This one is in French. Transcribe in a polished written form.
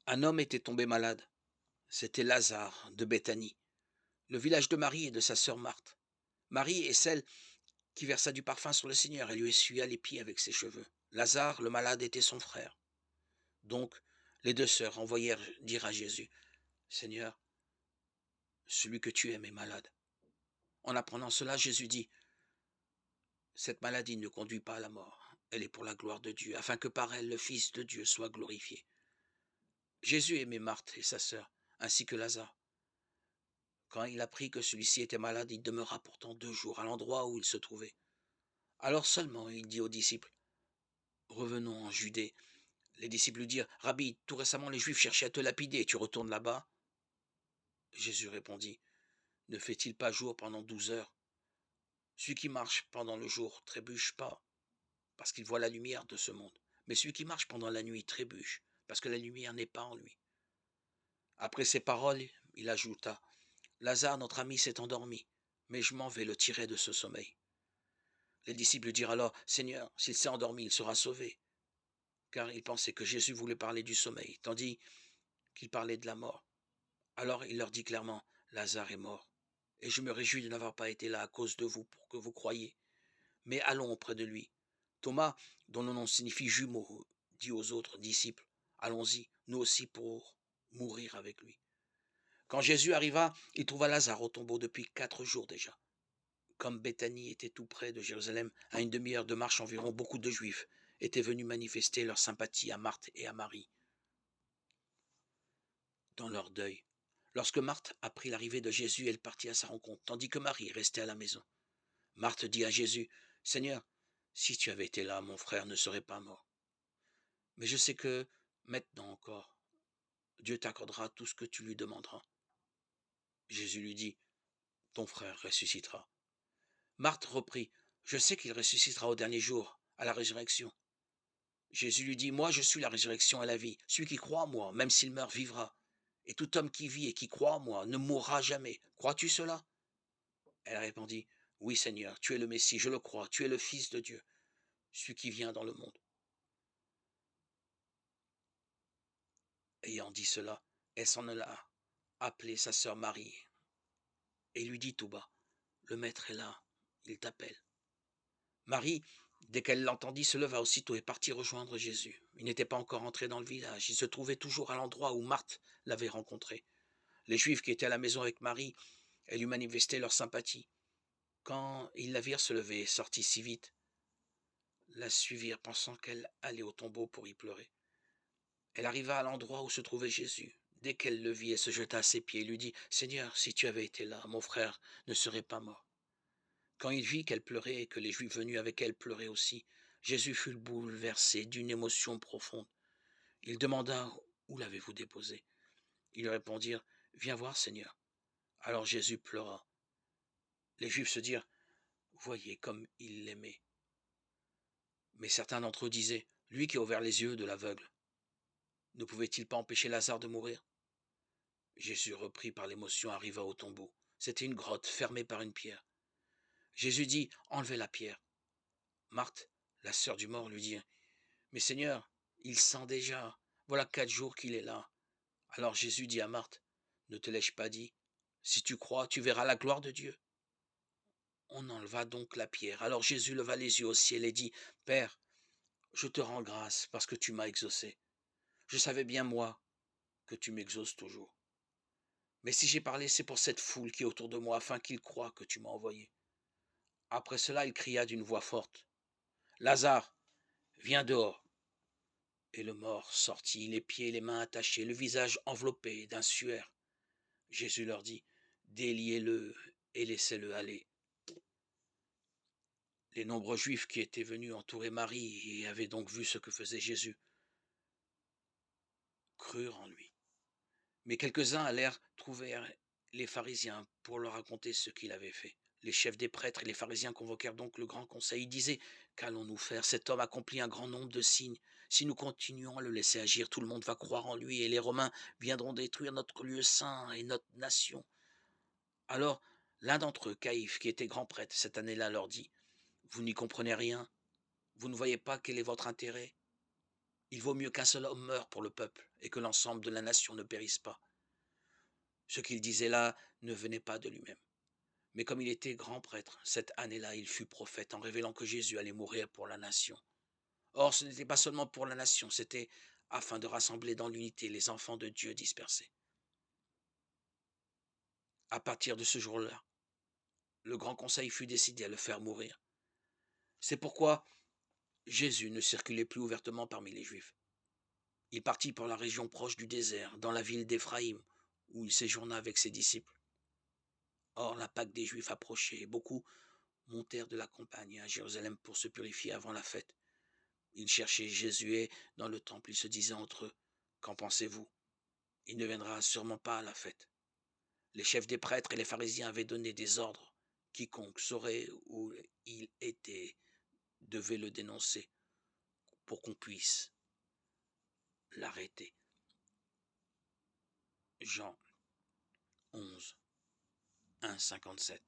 Un homme était tombé malade. C'était Lazare de Béthanie, le village de Marie et de sa sœur Marthe. Marie est celle qui versa du parfum sur le Seigneur et lui essuya les pieds avec ses cheveux. Lazare, le malade, était son frère. Donc, les deux sœurs envoyèrent dire à Jésus, Seigneur, celui que tu aimes est malade. En apprenant cela, Jésus dit, cette maladie ne conduit pas à la mort. Elle est pour la gloire de Dieu, afin que par elle le Fils de Dieu soit glorifié. Jésus aimait Marthe et sa sœur, ainsi que Lazare. Quand il apprit que celui-ci était malade, il demeura pourtant 2 jours à l'endroit où il se trouvait. Alors seulement il dit aux disciples, revenons en Judée. Les disciples lui dirent, Rabbi, tout récemment les Juifs cherchaient à te lapider, et tu retournes là-bas? Jésus répondit, ne fait-il pas jour pendant 12 heures? Celui qui marche pendant le jour trébuche pas, parce qu'il voit la lumière de ce monde. Mais celui qui marche pendant la nuit trébuche, parce que la lumière n'est pas en lui. Après ces paroles, il ajouta, Lazare, notre ami, s'est endormi, mais je m'en vais le tirer de ce sommeil. Les disciples dirent alors, Seigneur, s'il s'est endormi, il sera sauvé. Car ils pensaient que Jésus voulait parler du sommeil, tandis qu'il parlait de la mort. Alors il leur dit clairement, Lazare est mort, et je me réjouis de n'avoir pas été là à cause de vous pour que vous croyiez. Mais allons auprès de lui. Thomas, dont le nom signifie jumeau, dit aux autres disciples, allons-y, nous aussi pour mourir avec lui. Quand Jésus arriva, il trouva Lazare au tombeau depuis 4 jours déjà. Comme Béthanie était tout près de Jérusalem, à une demi-heure de marche environ, beaucoup de Juifs étaient venus manifester leur sympathie à Marthe et à Marie dans leur deuil. Lorsque Marthe apprit l'arrivée de Jésus, elle partit à sa rencontre, tandis que Marie restait à la maison. Marthe dit à Jésus, Seigneur, si tu avais été là, mon frère ne serait pas mort. Mais je sais que, maintenant encore, Dieu t'accordera tout ce que tu lui demanderas. Jésus lui dit, ton frère ressuscitera. Marthe reprit, je sais qu'il ressuscitera au dernier jour, à la résurrection. Jésus lui dit, moi je suis la résurrection et la vie. Celui qui croit en moi, même s'il meurt, vivra. Et tout homme qui vit et qui croit en moi ne mourra jamais. Crois-tu cela? Elle répondit, oui Seigneur, tu es le Messie, je le crois, tu es le Fils de Dieu, celui qui vient dans le monde. Ayant dit cela, elle s'en alla appeler sa sœur Marie et lui dit tout bas, le Maître est là, il t'appelle. Marie, dès qu'elle l'entendit, se leva aussitôt et partit rejoindre Jésus. Il n'était pas encore entré dans le village, il se trouvait toujours à l'endroit où Marthe l'avait rencontré. Les Juifs qui étaient à la maison avec Marie, elle lui manifestait leur sympathie. Quand ils la virent se lever et sortit si vite, la suivirent pensant qu'elle allait au tombeau pour y pleurer. Elle arriva à l'endroit où se trouvait Jésus. Dès qu'elle le vit, elle se jeta à ses pieds et lui dit, Seigneur, si tu avais été là, mon frère ne serait pas mort. Quand il vit qu'elle pleurait et que les Juifs venus avec elle pleuraient aussi, Jésus fut bouleversé d'une émotion profonde. Il demanda, où l'avez-vous déposé? Ils lui répondirent, viens voir, Seigneur. Alors Jésus pleura. Les Juifs se dirent, voyez comme il l'aimait. Mais certains d'entre eux disaient, lui qui a ouvert les yeux de l'aveugle, ne pouvait-il pas empêcher Lazare de mourir? Jésus, repris par l'émotion, arriva au tombeau. C'était une grotte fermée par une pierre. Jésus dit, enlevez la pierre. Marthe, la sœur du mort, lui dit, mais Seigneur, il sent déjà, voilà 4 jours qu'il est là. Alors Jésus dit à Marthe, ne te l'ai-je pas dit? Si tu crois, tu verras la gloire de Dieu. On enleva donc la pierre. Alors Jésus leva les yeux au ciel et dit, Père, je te rends grâce parce que tu m'as exaucé. Je savais bien, moi, que tu m'exauces toujours. Mais si j'ai parlé, c'est pour cette foule qui est autour de moi, afin qu'ils croient que tu m'as envoyé. Après cela, il cria d'une voix forte, Lazare, viens dehors. Et le mort sortit, les pieds et les mains attachés, le visage enveloppé d'un suaire. Jésus leur dit, déliez-le et laissez-le aller. Les nombreux Juifs qui étaient venus entourer Marie et avaient donc vu ce que faisait Jésus crurent en lui. Mais quelques-uns allèrent trouver les pharisiens pour leur raconter ce qu'il avait fait. Les chefs des prêtres et les pharisiens convoquèrent donc le grand conseil. Ils disaient, qu'allons-nous faire? Cet homme accomplit un grand nombre de signes. Si nous continuons à le laisser agir, tout le monde va croire en lui et les Romains viendront détruire notre lieu saint et notre nation. Alors, l'un d'entre eux, Caïphe, qui était grand prêtre cette année-là, leur dit, vous n'y comprenez rien? Vous ne voyez pas quel est votre intérêt? Il vaut mieux qu'un seul homme meure pour le peuple et que l'ensemble de la nation ne périsse pas. Ce qu'il disait là ne venait pas de lui-même. Mais comme il était grand prêtre, cette année-là, il fut prophète en révélant que Jésus allait mourir pour la nation. Or, ce n'était pas seulement pour la nation, c'était afin de rassembler dans l'unité les enfants de Dieu dispersés. À partir de ce jour-là, le grand conseil fut décidé à le faire mourir. C'est pourquoi Jésus ne circulait plus ouvertement parmi les Juifs. Il partit pour la région proche du désert, dans la ville d'Éphraïm, où il séjourna avec ses disciples. Or, la Pâque des Juifs approchait et beaucoup montèrent de la campagne à Jérusalem pour se purifier avant la fête. Ils cherchaient Jésus dans le temple, ils se disaient entre eux, qu'en pensez-vous? Il ne viendra sûrement pas à la fête. Les chefs des prêtres et les pharisiens avaient donné des ordres. Quiconque saurait où il était devait le dénoncer pour qu'on puisse l'arrêter. Jean 11, 1, 57.